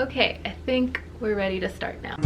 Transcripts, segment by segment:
Okay, I think we're ready to start now.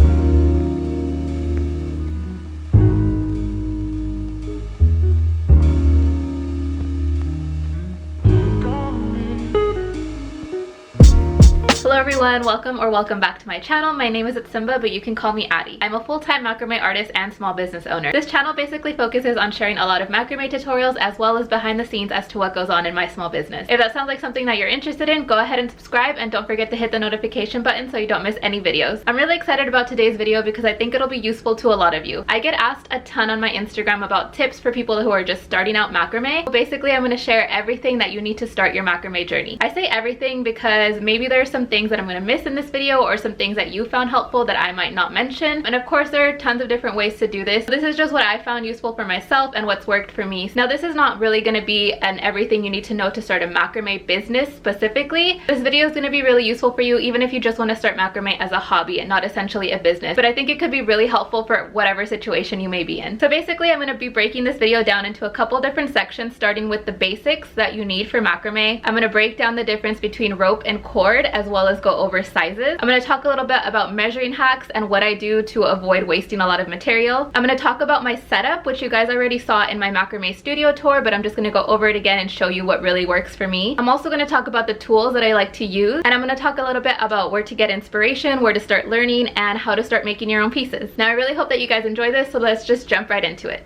Hello everyone, welcome back to my channel. My name is Simba, but you can call me Addie. I'm a full-time macrame artist and small business owner. This channel basically focuses on sharing a lot of macrame tutorials as well as behind the scenes as to what goes on in my small business. If that sounds like something that you're interested in, go ahead and subscribe and don't forget to hit the notification button so you don't miss any videos. I'm really excited about today's video because I think it'll be useful to a lot of you. I get asked a ton on my Instagram about tips for people who are just starting out macrame. Basically, I'm going to share everything that you need to start your macrame journey. I say everything because maybe there are some things that I'm going to miss in this video or some things that you found helpful that I might not mention. And of course, there are tons of different ways to do this. This is just what I found useful for myself and what's worked for me. Now, this is not really going to be an everything you need to know to start a macrame business specifically. This video is going to be really useful for you even if you just want to start macrame as a hobby and not essentially a business. But I think it could be really helpful for whatever situation you may be in. So basically, I'm going to be breaking this video down into a couple different sections, starting with the basics that you need for macrame. I'm going to break down the difference between rope and cord as well as go over sizes. I'm going to talk a little bit about measuring hacks and what I do to avoid wasting a lot of material. I'm going to talk about my setup, which you guys already saw in my macrame studio tour, but I'm just going to go over it again and show you what really works for me. I'm also going to talk about the tools that I like to use, and I'm going to talk a little bit about where to get inspiration, where to start learning, and how to start making your own pieces. Now, I really hope that you guys enjoy this, so let's just jump right into it.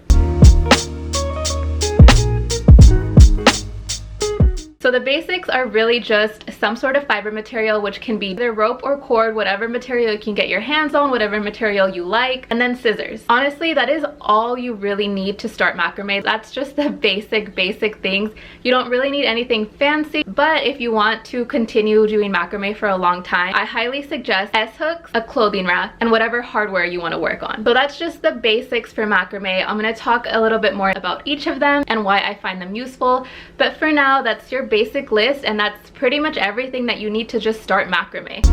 So the basics are really just some sort of fiber material, which can be either rope or cord, whatever material you can get your hands on, whatever material you like, and then scissors. Honestly, that is all you really need to start macrame. That's just the basic things. You don't really need anything fancy, but if you want to continue doing macrame for a long time, I highly suggest S-hooks, a clothing rack, and whatever hardware you want to work on. So that's just the basics for macrame. I'm going to talk a little bit more about each of them and why I find them useful, but for now, that's your basic list, and that's pretty much everything that you need to just start macrame.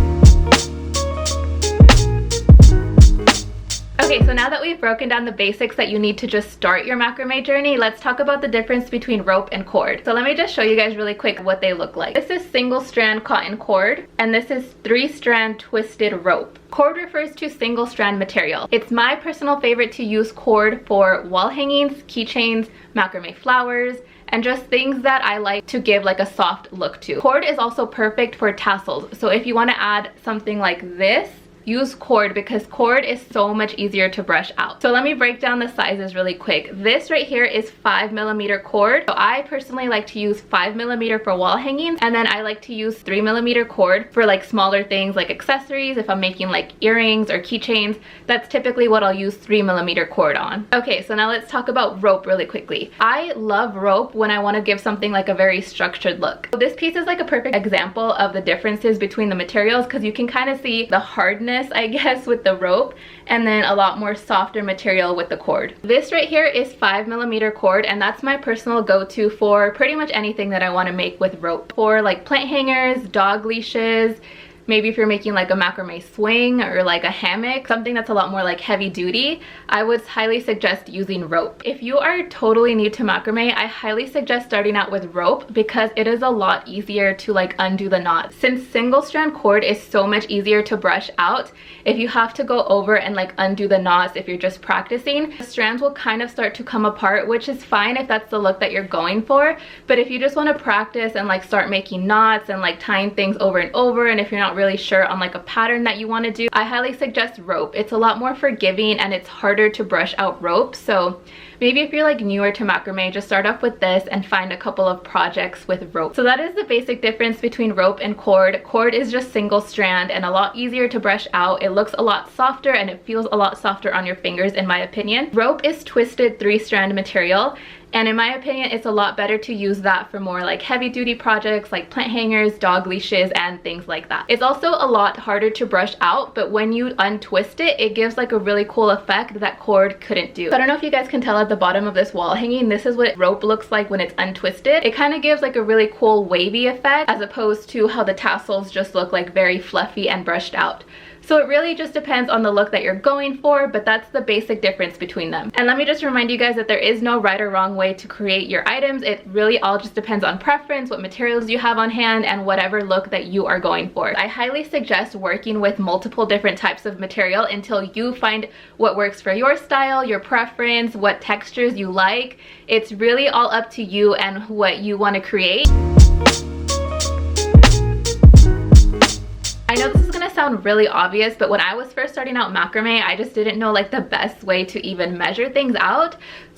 Okay, so now that we've broken down the basics that you need to just start your macrame journey, let's talk about the difference between rope and cord. So let me just show you guys really quick what they look like. This is single strand cotton cord, and this is 3-strand twisted rope. Cord refers to single strand material. It's my personal favorite to use cord for wall hangings, keychains, macrame flowers, and just things that I like to give like a soft look to. Cord is also perfect for tassels. So if you want to add something like this, use cord because cord is so much easier to brush out. So let me break down the sizes really quick. This right here is 5mm cord. So I personally like to use 5mm for wall hangings, and then I like to use 3mm cord for like smaller things like accessories. If I'm making like earrings or keychains, that's typically what I'll use 3mm cord on. Okay, so now let's talk about rope really quickly. I love rope when I want to give something like a very structured look. So this piece is like a perfect example of the differences between the materials because you can kind of see the hardness, I guess, with the rope, and then a lot more softer material with the cord. This right here is 5mm cord, and that's my personal go-to for pretty much anything that I want to make with rope. For like plant hangers, dog leashes, maybe if you're making like a macrame swing or like a hammock, something that's a lot more like heavy duty, I would highly suggest using rope. If you are totally new to macrame, I highly suggest starting out with rope because it is a lot easier to like undo the knots. Since single strand cord is so much easier to brush out, if you have to go over and like undo the knots if you're just practicing, the strands will kind of start to come apart, which is fine if that's the look that you're going for. But if you just want to practice and like start making knots and like tying things over and over, and if you're not really sure on like a pattern that you want to do, I highly suggest rope. It's a lot more forgiving and it's harder to brush out rope. So maybe if you're like newer to macrame, just start off with this and find a couple of projects with rope. So that is the basic difference between rope and cord. Cord is just single strand and a lot easier to brush out. It looks a lot softer and it feels a lot softer on your fingers, in my opinion. Rope is twisted 3-strand material, and in my opinion, it's a lot better to use that for more like heavy duty projects like plant hangers, dog leashes, and things like that. It's also a lot harder to brush out, but when you untwist it, it gives like a really cool effect that cord couldn't do. So I don't know if you guys can tell at the bottom of this wall hanging, this is what rope looks like when it's untwisted. It kind of gives like a really cool wavy effect as opposed to how the tassels just look like very fluffy and brushed out. So it really just depends on the look that you're going for, but that's the basic difference between them. And let me just remind you guys that there is no right or wrong way to create your items. It really all just depends on preference, what materials you have on hand, and whatever look that you are going for. I highly suggest working with multiple different types of material until you find what works for your style, your preference, what textures you like. It's really all up to you and what you want to create. I know this is gonna sound really obvious, but when I was first starting out macrame, I just didn't know like the best way to even measure things out.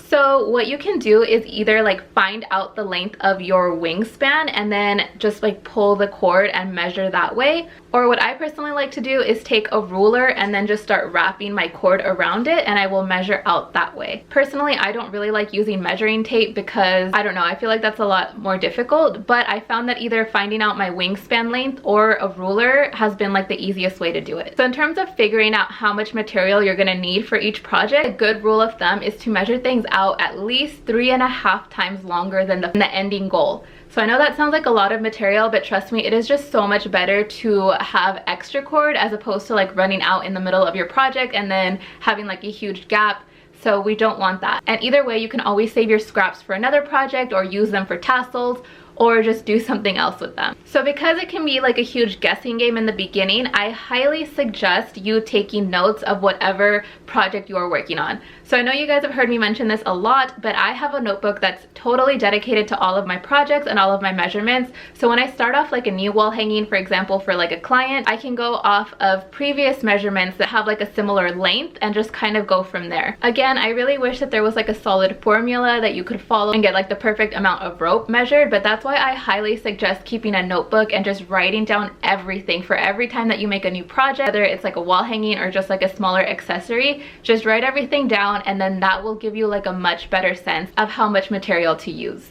So what you can do is either like find out the length of your wingspan and then just like pull the cord and measure that way. Or what I personally like to do is take a ruler and then just start wrapping my cord around it, and I will measure out that way. Personally, I don't really like using measuring tape because I don't know, I feel like that's a lot more difficult, but I found that either finding out my wingspan length or a ruler has been like the easiest way to do it. So in terms of figuring out how much material you're gonna need for each project, a good rule of thumb is to measure things out at least 3.5 times longer than the ending goal. So I know that sounds like a lot of material, but trust me, it is just so much better to have extra cord as opposed to like running out in the middle of your project and then having like a huge gap. So we don't want that. And either way, you can always save your scraps for another project or use them for tassels, or just do something else with them. So because it can be like a huge guessing game in the beginning, I highly suggest you taking notes of whatever project you are working on. So I know you guys have heard me mention this a lot, but I have a notebook that's totally dedicated to all of my projects and all of my measurements. So when I start off like a new wall hanging, for example, for like a client, I can go off of previous measurements that have like a similar length and just kind of go from there. Again, I really wish that there was like a solid formula that you could follow and get like the perfect amount of rope measured, but that's why I highly suggest keeping a notebook and just writing down everything for every time that you make a new project, whether it's like a wall hanging or just like a smaller accessory. Just write everything down, and then that will give you like a much better sense of how much material to use.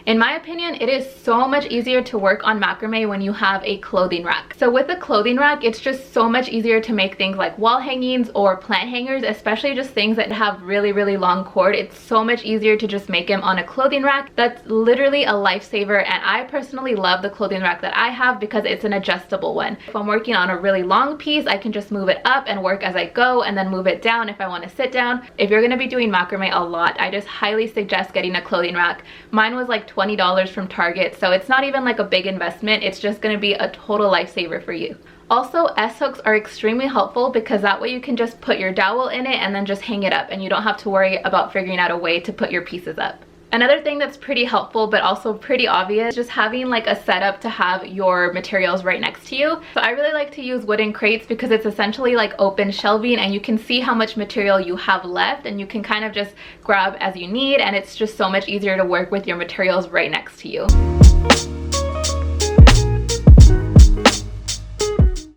In my opinion, it is so much easier to work on macrame when you have a clothing rack. So with a clothing rack, it's just so much easier to make things like wall hangings or plant hangers, especially just things that have really long cord. It's so much easier to just make them on a clothing rack. That's literally a lifesaver, and I personally love the clothing rack that I have because it's an adjustable one. If I'm working on a really long piece, I can just move it up and work as I go, and then move it down if I want to sit down. If you're going to be doing macrame a lot, I just highly suggest getting a clothing rack. Mine was like $20 from Target, so it's not even like a big investment. It's just going to be a total lifesaver for you. Also, S-hooks are extremely helpful because that way you can just put your dowel in it and then just hang it up, and you don't have to worry about figuring out a way to put your pieces up. Another thing that's pretty helpful but also pretty obvious, just having like a setup to have your materials right next to you. So I really like to use wooden crates because it's essentially like open shelving, and you can see how much material you have left, and you can kind of just grab as you need, and it's just so much easier to work with your materials right next to you.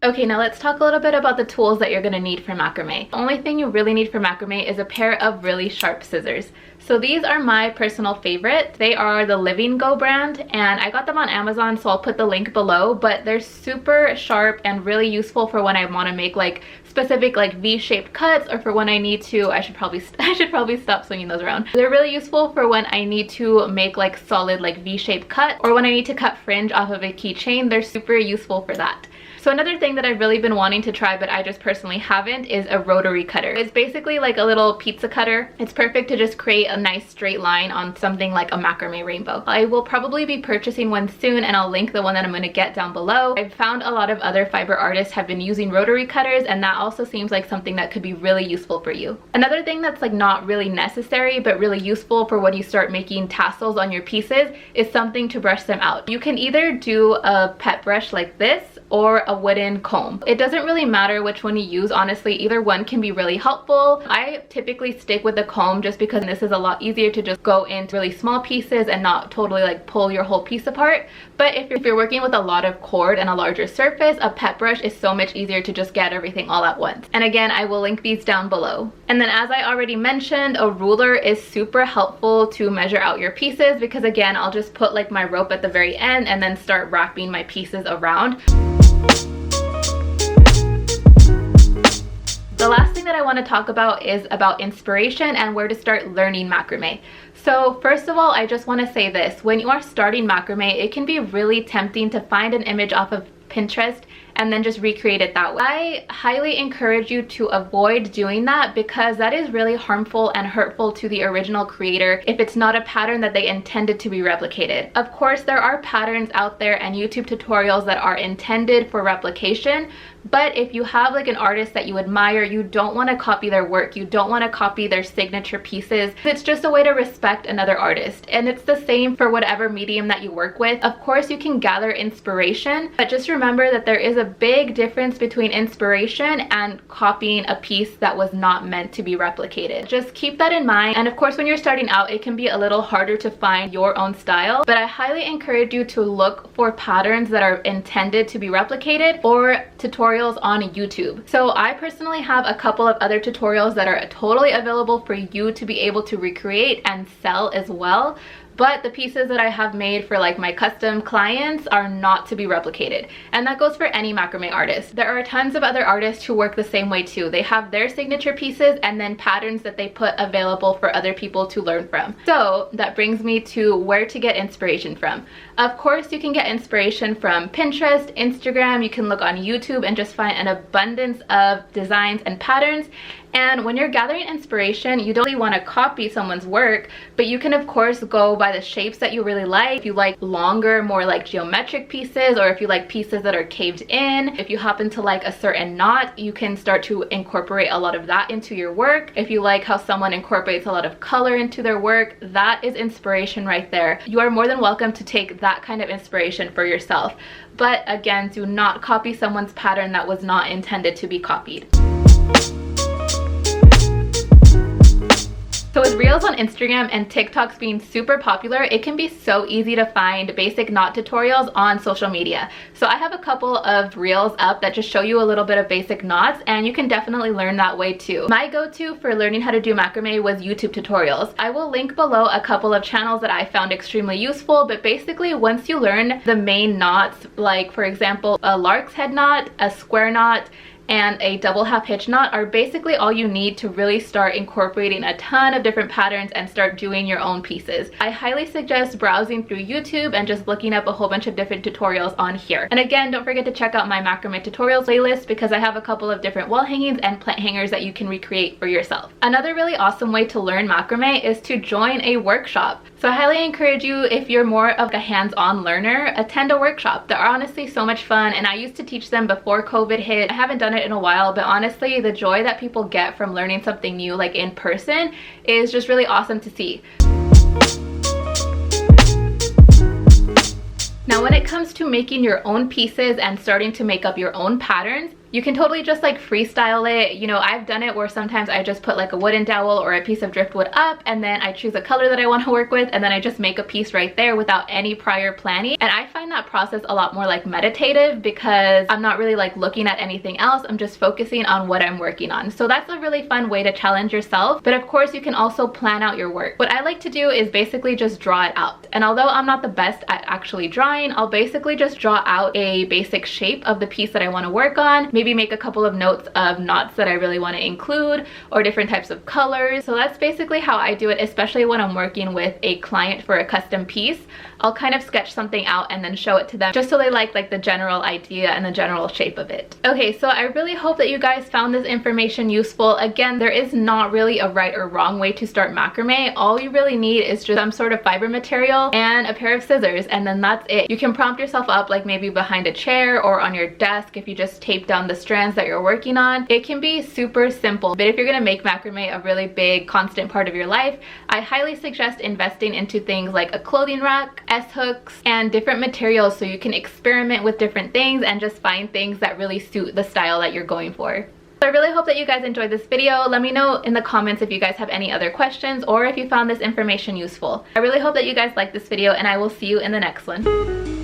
Okay, now let's talk a little bit about the tools that you're gonna need for macrame. The only thing you really need for macrame is a pair of really sharp scissors. So these are my personal favorite. They are the Living Go brand, and I got them on Amazon, so I'll put the link below, but they're super sharp and really useful for when I wanna make like specific like V-shaped cuts, or for when I need to, I should probably stop swinging those around. They're really useful for when I need to make like solid like V-shaped cut, or when I need to cut fringe off of a keychain. They're super useful for that. So another thing that I've really been wanting to try, but I just personally haven't, is a rotary cutter. It's basically like a little pizza cutter. It's perfect to just create a nice straight line on something like a macrame rainbow. I will probably be purchasing one soon, and I'll link the one that I'm going to get down below. I've found a lot of other fiber artists have been using rotary cutters, and that also seems like something that could be really useful for you. Another thing that's like not really necessary but really useful for when you start making tassels on your pieces is something to brush them out. You can either do a pet brush like this or a wooden comb. It doesn't really matter which one you use, honestly. Either one can be really helpful. I typically stick with the comb just because this is a lot easier to just go into really small pieces and not totally like pull your whole piece apart. But if you're working with a lot of cord and a larger surface, a pet brush is so much easier to just get everything all at once. And again, I will link these down below. And then, as I already mentioned, a ruler is super helpful to measure out your pieces because, again, I'll just put like my rope at the very end and then start wrapping my pieces around. The last thing that I want to talk about is about inspiration and where to start learning macrame. So first of all, I just want to say this. When you are starting macrame, it can be really tempting to find an image off of Pinterest and then just recreate it that way. I highly encourage you to avoid doing that because that is really harmful and hurtful to the original creator if it's not a pattern that they intended to be replicated. Of course, there are patterns out there and YouTube tutorials that are intended for replication, but if you have like an artist that you admire, you don't want to copy their work, you don't want to copy their signature pieces. It's just a way to respect another artist, and it's the same for whatever medium that you work with. Of course, you can gather inspiration, but just remember that there is a big difference between inspiration and copying a piece that was not meant to be replicated. Just keep that in mind. And of course, when you're starting out, it can be a little harder to find your own style, but I highly encourage you to look for patterns that are intended to be replicated or tutorials on YouTube. So I personally have a couple of other tutorials that are totally available for you to be able to recreate and sell as well. But the pieces that I have made for like my custom clients are not to be replicated. And that goes for any macrame artist. There are tons of other artists who work the same way too. They have their signature pieces and then patterns that they put available for other people to learn from. So that brings me to where to get inspiration from. Of course, you can get inspiration from Pinterest, Instagram. You can look on YouTube and just find an abundance of designs and patterns. And when you're gathering inspiration, you don't really want to copy someone's work, but you can of course go by the shapes that you really like. If you like longer, more like geometric pieces, or if you like pieces that are caved in, if you happen to like a certain knot, you can start to incorporate a lot of that into your work. If you like how someone incorporates a lot of color into their work, that is inspiration right there. You are more than welcome to take that kind of inspiration for yourself. But again, do not copy someone's pattern that was not intended to be copied. So with Reels on Instagram and TikToks being super popular, it can be so easy to find basic knot tutorials on social media. So I have a couple of Reels up that just show you a little bit of basic knots, and you can definitely learn that way too. My go-to for learning how to do macrame was YouTube tutorials. I will link below a couple of channels that I found extremely useful, but basically once you learn the main knots, like for example, a lark's head knot, a square knot, and a double half hitch knot are basically all you need to really start incorporating a ton of different patterns and start doing your own pieces. I highly suggest browsing through YouTube and just looking up a whole bunch of different tutorials on here. And again, don't forget to check out my macrame tutorials playlist because I have a couple of different wall hangings and plant hangers that you can recreate for yourself. Another really awesome way to learn macrame is to join a workshop. So I highly encourage you, if you're more of a hands-on learner, attend a workshop. They're honestly so much fun, and I used to teach them before COVID hit. I haven't done it in a while, but honestly, the joy that people get from learning something new like in person is just really awesome to see. Now when it comes to making your own pieces and starting to make up your own patterns, you can totally just like freestyle it. You know, I've done it where sometimes I just put like a wooden dowel or a piece of driftwood up, and then I choose a color that I want to work with, and then I just make a piece right there without any prior planning. And I find that process a lot more like meditative because I'm not really like looking at anything else. I'm just focusing on what I'm working on. So that's a really fun way to challenge yourself. But of course, you can also plan out your work. What I like to do is basically just draw it out. And although I'm not the best at actually drawing, I'll basically just draw out a basic shape of the piece that I want to work on. Maybe make a couple of notes of knots that I really want to include or different types of colors. So that's basically how I do it, especially when I'm working with a client for a custom piece. I'll kind of sketch something out and then show it to them just so they like the general idea and the general shape of it. Okay, so I really hope that you guys found this information useful. Again, there is not really a right or wrong way to start macrame. All you really need is just some sort of fiber material and a pair of scissors, and then that's it. You can prompt yourself up like maybe behind a chair or on your desk if you just tape down the strands that you're working on. It can be super simple, but if you're gonna make macrame a really big constant part of your life, I highly suggest investing into things like a clothing rack, S-hooks, and different materials so you can experiment with different things and just find things that really suit the style that you're going for. So I really hope that you guys enjoyed this video. Let me know in the comments if you guys have any other questions or if you found this information useful. I really hope that you guys liked this video, and I will see you in the next one.